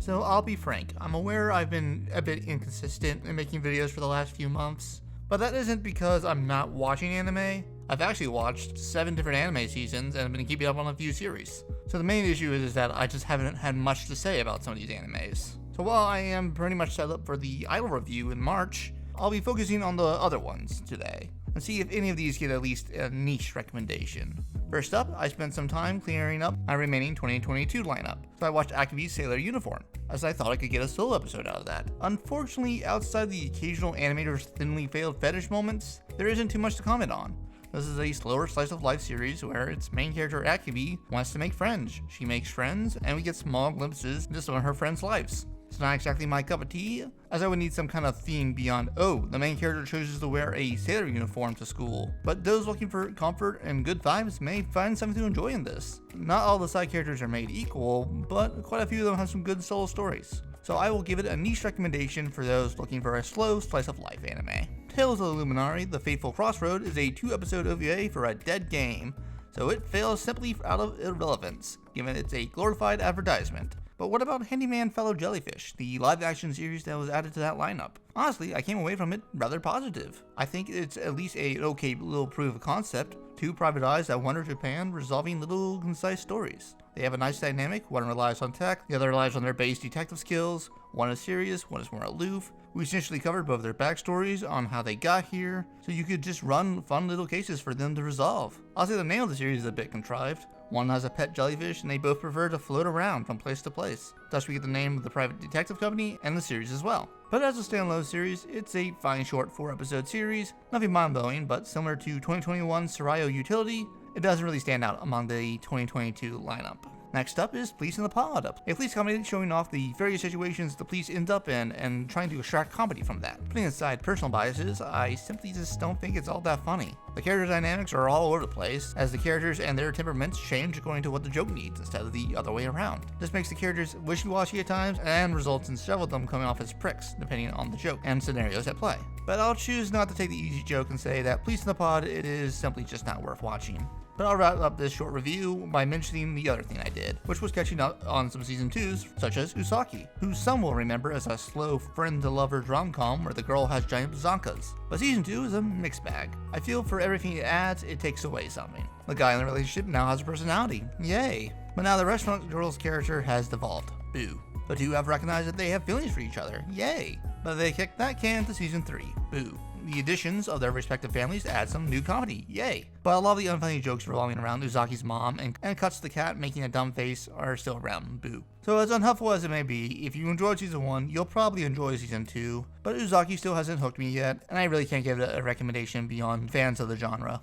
So I'll be frank, I'm aware I've been a bit inconsistent in making videos for the last few months, but that isn't because I'm not watching anime. I've actually watched 7 different anime seasons and have been keeping up on a few series. So the main issue is that I just haven't had much to say about some of these animes. So while I am pretty much set up for the Idol review in March, I'll be focusing on the other ones today, and see if any of these get at least a niche recommendation. First up, I spent some time clearing up my remaining 2022 lineup, so I watched Akibi's Sailor Uniform, as I thought I could get a solo episode out of that. Unfortunately, outside the occasional animator's thinly veiled fetish moments, there isn't too much to comment on. This is a slower slice of life series where its main character Akibi wants to make friends. She makes friends, and we get small glimpses into some of her friends' lives. It's not exactly my cup of tea, as I would need some kind of theme beyond, oh, the main character chooses to wear a sailor uniform to school. But those looking for comfort and good vibes may find something to enjoy in this. Not all the side characters are made equal, but quite a few of them have some good solo stories. So I will give it a niche recommendation for those looking for a slow slice of life anime. Tales of the Luminary, The Fateful Crossroad is a 2-episode OVA for a dead game, so it fails simply out of irrelevance, given it's a glorified advertisement. But what about Handyman Fellow Jellyfish, the live-action series that was added to that lineup? Honestly, I came away from it rather positive. I think it's at least an okay little proof of concept. 2 private eyes that wander Japan resolving little concise stories. They have a nice dynamic, one relies on tech, the other relies on their base detective skills, one is serious, one is more aloof. We essentially covered both their backstories on how they got here, so you could just run fun little cases for them to resolve. I'll say the name of the series is a bit contrived. One has a pet jellyfish and they both prefer to float around from place to place. Thus we get the name of the private detective company and the series as well. But as a standalone series, it's a fine short 4-episode series, nothing mind-blowing, but similar to 2021's Sarayo Utility, it doesn't really stand out among the 2022 lineup. Next up is Police in the Pod, a police comedy showing off the various situations the police end up in and trying to extract comedy from that. Putting aside personal biases, I simply just don't think it's all that funny. The character dynamics are all over the place, as the characters and their temperaments change according to what the joke needs instead of the other way around. This makes the characters wishy-washy at times and results in several of them coming off as pricks, depending on the joke and scenarios at play. But I'll choose not to take the easy joke and say that Police in the Pod, it is simply just not worth watching. But I'll wrap up this short review by mentioning the other thing I did, which was catching up on some season 2s, such as Uzaki, who some will remember as a slow friend-to-lover rom-com where the girl has giant bazookas. But season 2 is a mixed bag. I feel for everything it adds, it takes away something. The guy in the relationship now has a personality, yay! But now the restaurant girl's character has devolved, boo. The two have recognized that they have feelings for each other, yay! But they kicked that can to season 3, boo. The additions of their respective families add some new comedy, yay! But a lot of the unfunny jokes revolving around Uzaki's mom and cuts to the cat making a dumb face are still around, boo. So as unhelpful as it may be, if you enjoyed season 1, you'll probably enjoy season 2, but Uzaki still hasn't hooked me yet, and I really can't give it a recommendation beyond fans of the genre.